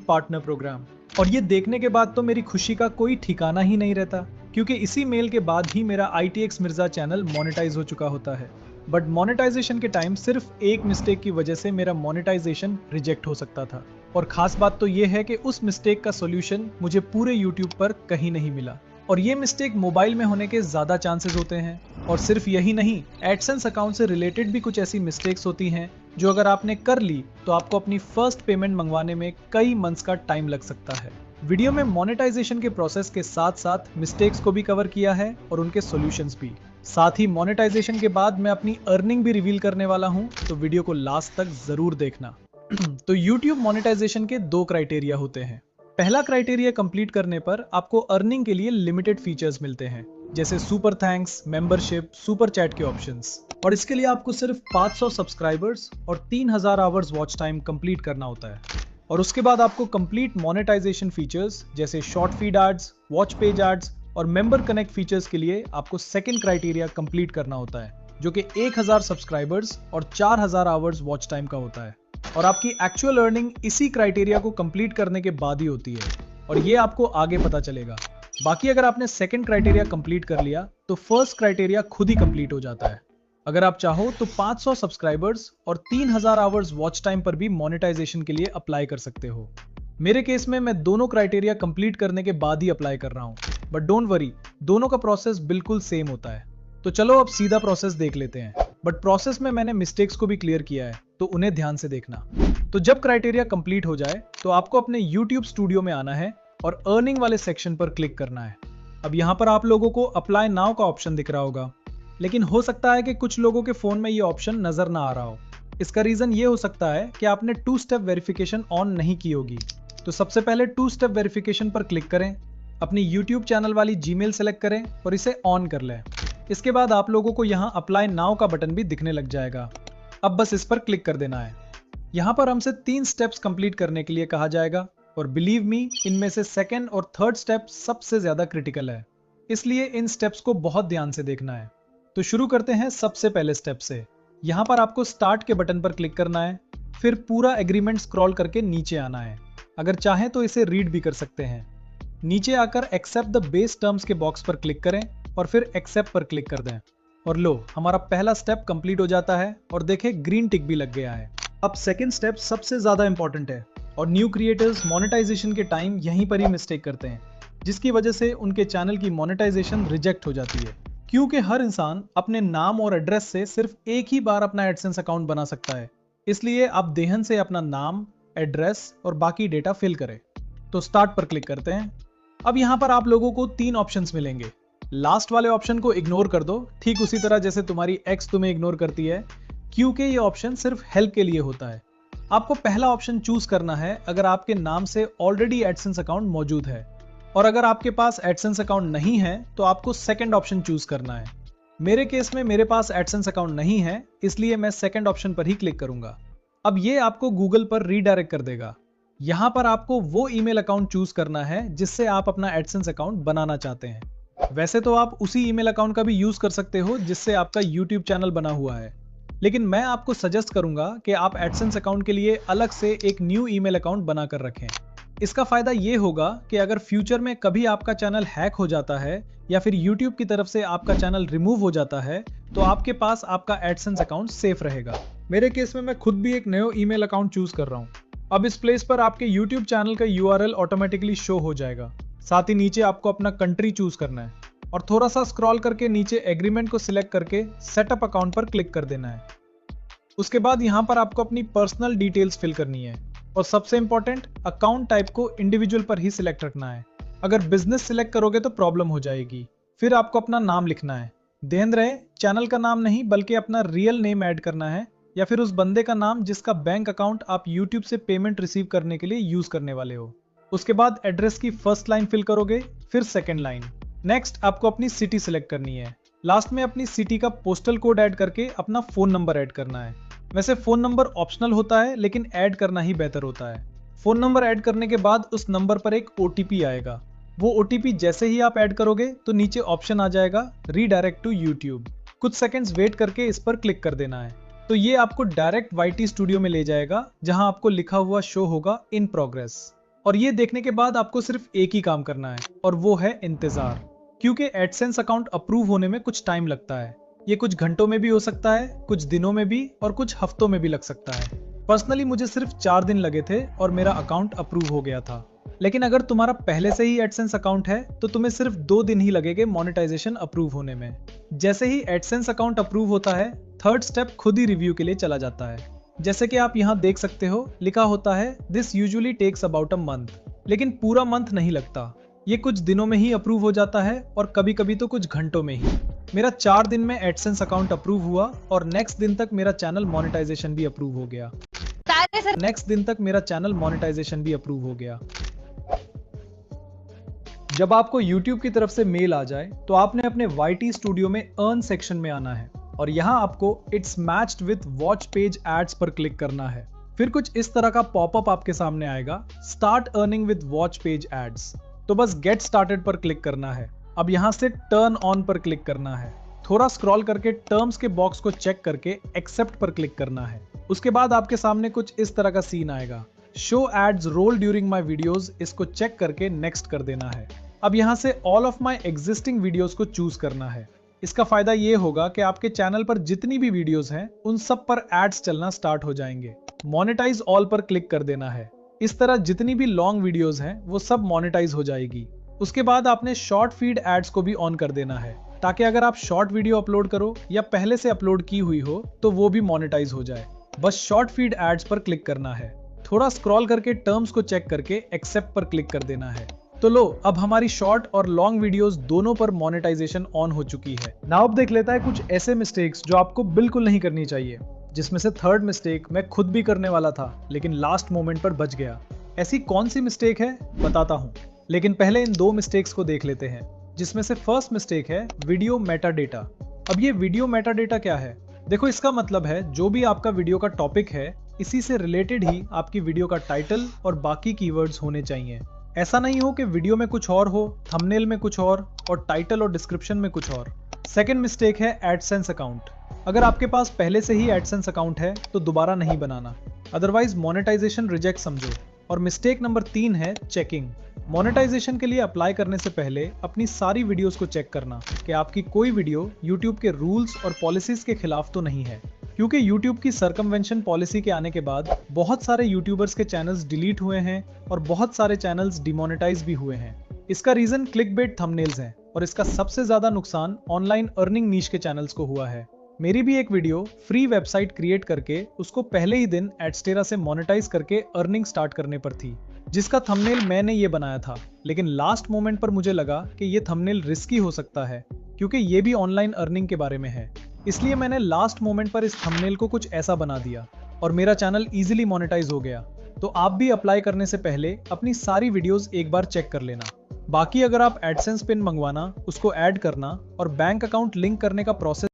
Partner programme. और ये देखने के बाद तो मेरी खुशी का कोई ठिकाना ही नहीं रहता, क्योंकि इसी मेल के बाद ही मेरा ITX मिर्जा चैनल मोनेटाइज हो चुका होता है। बट मोनेटाइजेशन के टाइम सिर्फ एक मिस्टेक की वजह से मेरा मोनेटाइजेशन रिजेक्ट हो सकता था। और खास बात तो ये है कि उस मिस्टेक का सोल्यूशन मुझे पूरे YouTube पर कहीं नहीं मिला। और ये मिस्टेक मोबाइल में होने के ज्यादा चांसेस होते हैं। और सिर्फ यही नहीं, एडसेंस अकाउंट से रिलेटेड भी कुछ ऐसी मिस्टेक्स होती हैं जो अगर आपने कर ली तो आपको अपनी फर्स्ट पेमेंट मंगवाने में कई मंथ्स का टाइम लग सकता है। वीडियो में मोनेटाइजेशन के प्रोसेस के साथ साथ मिस्टेक्स को भी कवर किया है और उनके सॉल्यूशंस भी। साथ ही मोनेटाइजेशन के बाद मैं अपनी अर्निंग भी रिवील करने वाला हूं, तो वीडियो को लास्ट तक जरूर देखना। तो YouTube मोनेटाइजेशन के 2 क्राइटेरिया होते हैं। पहला क्राइटेरिया कंप्लीट करने पर आपको अर्निंग के लिए लिमिटेड फीचर्स मिलते हैं, जैसे super thanks, membership, super chat के ऑप्शंस। और इसके लिए आपको सिर्फ 500 सब्सक्राइबर्स और 3000 आवर्स वॉच टाइम कंप्लीट करना होता है। और उसके बाद आपको कंप्लीट मोनेटाइजेशन फीचर्स जैसे short feed ads, watch page ads और मेंबर कनेक्ट फीचर्स के लिए आपको सेकंड क्राइटेरिया कंप्लीट करना होता है, जो कि 1000 सब्सक्राइबर्स और 4000 आवर्स वॉच टाइम का होता है। और आपकी एक्चुअल अर्निंग इसी क्राइटेरिया को कंप्लीट करने के बाद ही होती है, और ये आपको आगे पता चलेगा। बाकी अगर आपने सेकंड क्राइटेरिया कंप्लीट कर लिया तो फर्स्ट क्राइटेरिया खुद ही कंप्लीट हो जाता है। अगर आप चाहो तो 500 सब्सक्राइबर्स और 3000 आवर्स वॉच टाइम पर भी मोनेटाइजेशन के लिए अप्लाई कर सकते हो। मेरे केस में मैं दोनों क्राइटेरिया कंप्लीट करने के बाद ही अप्लाई कर रहा हूं, बट डोंट वरी, दोनों का प्रोसेस बिल्कुल सेम होता है। तो चलो अब सीधा प्रोसेस देख लेते हैं, बट प्रोसेस में मैंने मिस्टेक्स को भी क्लियर किया है, तो उन्हें ध्यान से देखना। तो जब क्राइटेरिया कंप्लीट हो जाए तो आपको अपने YouTube स्टूडियो में आना है और अर्निंग वाले सेक्शन पर क्लिक करना है। अब यहाँ पर आप लोगों को अप्लाई नाउ का ऑप्शन दिख रहा होगा, लेकिन हो सकता है कि कुछ लोगों के फोन में ये ऑप्शन नजर ना आ रहा हो। इसका रीजन ये हो सकता है कि आपने 2 स्टेप वेरिफिकेशन ऑन नहीं की होगी। तो सबसे पहले 2 स्टेप वेरिफिकेशन पर क्लिक करें, अपनी YouTube चैनल वाली जीमेल सेलेक्ट करें और इसे ऑन कर लें। इसके बाद आप लोगों को यहाँ अप्लाई नाउ का बटन भी दिखने लग जाएगा। अब बस इस पर क्लिक कर देना है। यहाँ पर हमसे 3 स्टेप्स कंप्लीट करने के लिए कहा जाएगा, और बिलीव मी, इनमें से सेकंड और थर्ड स्टेप सबसे ज्यादा क्रिटिकल है, इसलिए इन स्टेप्स को बहुत ध्यान से देखना है। तो शुरू करते हैं सबसे पहले स्टेप से। यहाँ पर आपको स्टार्ट के बटन पर क्लिक करना है, फिर पूरा एग्रीमेंट स्क्रॉल करके नीचे आना है। अगर चाहें तो इसे रीड भी कर सकते हैं। नीचे आकर एक्सेप्ट द बेस टर्म्स के बॉक्स पर क्लिक करें और फिर एक्सेप्ट पर क्लिक कर दें। और लो, हमारा पहला स्टेप कंप्लीट हो जाता है और देखें ग्रीन टिक भी लग गया है। अब सेकंड स्टेप सबसे ज्यादा इंपॉर्टेंट है, और न्यू क्रिएटर्स मोनेटाइजेशन के टाइम यहीं पर ही मिस्टेक करते हैं, जिसकी वजह से उनके चैनल की मोनेटाइजेशन रिजेक्ट हो जाती है। क्योंकि हर इंसान अपने नाम और एड्रेस से सिर्फ एक ही बार अपना एडसेंस अकाउंट बना सकता है, इसलिए आप देहन से अपना नाम, एड्रेस और बाकी डेटा फिल करें। तो स्टार्ट पर क्लिक करते हैं। अब यहाँ पर आप लोगों को 3 ऑप्शंस मिलेंगे। लास्ट वाले ऑप्शन को इग्नोर कर दो, ठीक उसी तरह जैसे तुम्हारी एक्स तुम्हें इग्नोर करती है, क्योंकि ये ऑप्शन सिर्फ हेल्प के लिए होता है। आपको पहला ऑप्शन चूज करना है अगर आपके नाम से ऑलरेडी एडसेंस अकाउंट मौजूद है, और अगर आपके पास एडसेंस अकाउंट नहीं है तो आपको सेकंड ऑप्शन चूज करना है। मेरे केस में मेरे पास एडसेंस अकाउंट नहीं है, इसलिए मैं सेकंड ऑप्शन पर ही क्लिक करूंगा। अब ये आपको गूगल पर रीडायरेक्ट कर देगा। यहाँ पर आपको वो ईमेल अकाउंट चूज करना है जिससे आप अपना एडसेंस अकाउंट बनाना चाहते हैं। वैसे तो आप उसी ईमेल अकाउंट का भी यूज कर सकते हो जिससे आपका YouTube चैनल बना हुआ है, लेकिन मैं आपको सजेस्ट करूंगा कि आप एडसेंस अकाउंट के लिए अलग से एक न्यू ईमेल अकाउंट बनाकर रखें। इसका फायदा ये होगा कि अगर फ्यूचर में कभी आपका चैनल हैक हो जाता है या फिर YouTube की तरफ से आपका चैनल रिमूव हो जाता है, तो आपके पास आपका एडसेंस अकाउंट सेफ रहेगा। मेरे केस में मैं खुद भी एक नया ईमेल अकाउंट चूज कर रहा हूँ। अब इस प्लेस पर आपके YouTube चैनल का URL ऑटोमेटिकली शो हो जाएगा। साथ ही नीचे आपको अपना कंट्री चूज करना है और थोड़ा सा स्क्रॉल करके नीचे एग्रीमेंट को सिलेक्ट करके सेटअप अकाउंट पर क्लिक कर देना है। उसके बाद यहाँ पर आपको अपनी पर्सनल डिटेल्स फिल करनी है, और सबसे इंपॉर्टेंट, अकाउंट टाइप को इंडिविजुअल पर ही सिलेक्ट रखना है। अगर बिजनेस सिलेक्ट करोगे तो प्रॉब्लम हो जाएगी। फिर आपको अपना नाम लिखना है। ध्यान रहे, चैनल का नाम नहीं बल्कि अपना रियल नेम ऐड करना है, या फिर उस बंदे का नाम जिसका बैंक अकाउंट आप YouTube से पेमेंट रिसीव करने के लिए यूज करने वाले हो। उसके बाद एड्रेस की फर्स्ट लाइन फिल करोगे, फिर सेकंड लाइन। नेक्स्ट आपको अपनी सिटी सिलेक्ट करनी है। लास्ट में अपनी सिटी का पोस्टल कोड ऐड करके अपना फोन नंबर ऐड करना है। वैसे फोन नंबर ऑप्शनल होता है, लेकिन ऐड करना ही बेहतर होता है। फोन नंबर ऐड करने के बाद उस नंबर पर एक OTP आएगा। वो OTP जैसे ही आप ऐड करोगे तो नीचे ऑप्शन आ जाएगा रीडायरेक्ट टू YouTube। कुछ सेकंड्स वेट करके इस पर क्लिक कर देना है। तो ये आपको डायरेक्ट YT स्टूडियो में ले जाएगा, जहां आपको लिखा हुआ शो होगा इन प्रोग्रेस। और ये देखने के बाद आपको सिर्फ एक ही काम करना है और वो है इंतजार, क्योंकि एडसेंस अकाउंट अप्रूव होने में कुछ टाइम लगता है। ये कुछ घंटों में भी हो सकता है, कुछ दिनों में भी और कुछ हफ्तों में भी लग सकता है। पर्सनली मुझे सिर्फ 4 दिन लगे थे और मेरा अकाउंट अप्रूव हो गया था। लेकिन अगर तुम्हारा पहले से ही एडसेंस अकाउंट है तो तुम्हें सिर्फ 2 दिन ही लगेंगे मोनेटाइजेशन अप्रूव होने में। जैसे ही एडसेंस अकाउंट अप्रूव होता है, थर्ड स्टेप खुद ही रिव्यू के लिए चला जाता है। जैसे कि आप यहाँ देख सकते हो, लिखा होता है this usually takes about a month, लेकिन पूरा मंथ नहीं लगता। ये कुछ दिनों में ही अप्रूव हो जाता है और कभी कभी तो कुछ घंटों में ही। मेरा 4 दिन में एडसेंस अकाउंट अप्रूव हुआ और नेक्स्ट दिन तक मेरा चैनल मोनेटाइजेशन भी अप्रूव हो गया। जब आपको YouTube की तरफ से मेल आ जाए तो आपने अपने YT स्टूडियो में अर्न सेक्शन में आना है और यहाँ आपको it's matched with watch page ads पर क्लिक करना है। फिर कुछ इस तरह का पॉपअप आपके सामने आएगा, start earning with watch page ads. तो बस गेट स्टार्टेड पर क्लिक करना है। अब यहाँ से टर्न ऑन पर क्लिक करना है। थोड़ा स्क्रॉल करके टर्म्स के बॉक्स को चेक करके एक्सेप्ट पर क्लिक करना है। उसके बाद आपके सामने कुछ इस तरह का सीन आएगा, show ads roll during my videos. इसको चेक करके नेक्स्ट कर देना है। अब यहाँ से all of my existing videos को चूज करना है। इसका फायदा ये होगा कि आपके चैनल पर जितनी भी वीडियोस हैं उन सब पर एड्स चलना स्टार्ट हो जाएंगे। मोनेटाइज ऑल पर क्लिक कर देना है। इस तरह जितनी भी लॉन्ग वीडियोस हैं वो सब मोनेटाइज हो जाएगी। उसके बाद आपने शॉर्ट फीड एड्स को भी ऑन कर देना है, ताकि अगर आप शॉर्ट वीडियो अपलोड करो या पहले से अपलोड की हुई हो तो वो भी मोनेटाइज हो जाए। बस शॉर्ट फीड एड्स पर क्लिक करना है। थोड़ा स्क्रॉल करके टर्म्स को चेक करके एक्सेप्ट पर क्लिक कर देना है। तो लो, अब हमारी शॉर्ट और लॉन्ग वीडियोस दोनों पर मोनेटाइजेशन ऑन हो चुकी है। नाउ अब देख लेता है कुछ ऐसे मिस्टेक्स जो आपको बिल्कुल नहीं करनी चाहिए, जिसमें से थर्ड मिस्टेक मैं खुद भी करने वाला था लेकिन लास्ट मोमेंट पर बच गया। ऐसी कौन सी मिस्टेक है बताता हूँ, लेकिन पहले इन 2 मिस्टेक्स को देख लेते हैं। जिसमें से फर्स्ट मिस्टेक है वीडियो मेटा डेटा। अब ये वीडियो मेटा डेटा क्या है? देखो, इसका मतलब है जो भी आपका वीडियो का टॉपिक है, इसी से रिलेटेड ही आपकी वीडियो का टाइटल और बाकी कीवर्ड्स होने चाहिए। ऐसा नहीं हो कि वीडियो में कुछ और हो, थंबनेल में कुछ और टाइटल और डिस्क्रिप्शन में कुछ और। सेकंड मिस्टेक है एडसेंस अकाउंट। अगर आपके पास पहले से ही एडसेंस अकाउंट है तो दोबारा नहीं बनाना, अदरवाइज मोनेटाइजेशन रिजेक्ट समझो। और मिस्टेक नंबर 3 है चेकिंग। मोनेटाइजेशन के लिए अप्लाई करने से पहले अपनी सारी वीडियोस को चेक करना कि आपकी कोई वीडियो YouTube के रूल्स और पॉलिसीज के खिलाफ तो नहीं है, क्योंकि YouTube की सर्कमवेंशन पॉलिसी के आने के बाद बहुत सारे यूट्यूबर्स के चैनल्स डिलीट हुए हैं और बहुत सारे चैनल्स डिमोनेटाइज भी हुए हैं। इसका रीजन क्लिकबेट थंबनेल्स हैं और इसका सबसे ज्यादा नुकसान ऑनलाइन अर्निंग नीश के चैनल्स को हुआ है। मेरी भी एक वीडियो फ्री वेबसाइट क्रिएट करके उसको पहले ही दिन एडस्टेरा से मोनेटाइज करके अर्निंग स्टार्ट करने पर थी, जिसका थंबनेल मैंने ये बनाया था। लेकिन लास्ट मोमेंट पर मुझे लगा कि ये थंबनेल रिस्की हो सकता है, क्योंकि ये भी ऑनलाइन अर्निंग के बारे में है। इसलिए मैंने लास्ट मोमेंट पर इस थंबनेल को कुछ ऐसा बना दिया और मेरा चैनल इजीली मोनेटाइज हो गया। तो आप भी अप्लाई करने से पहले अपनी सारी वीडियोस एक बार चेक कर लेना। बाकी अगर आप एडसेंस पिन मंगवाना, उसको ऐड करना और बैंक अकाउंट लिंक करने का प्रोसेस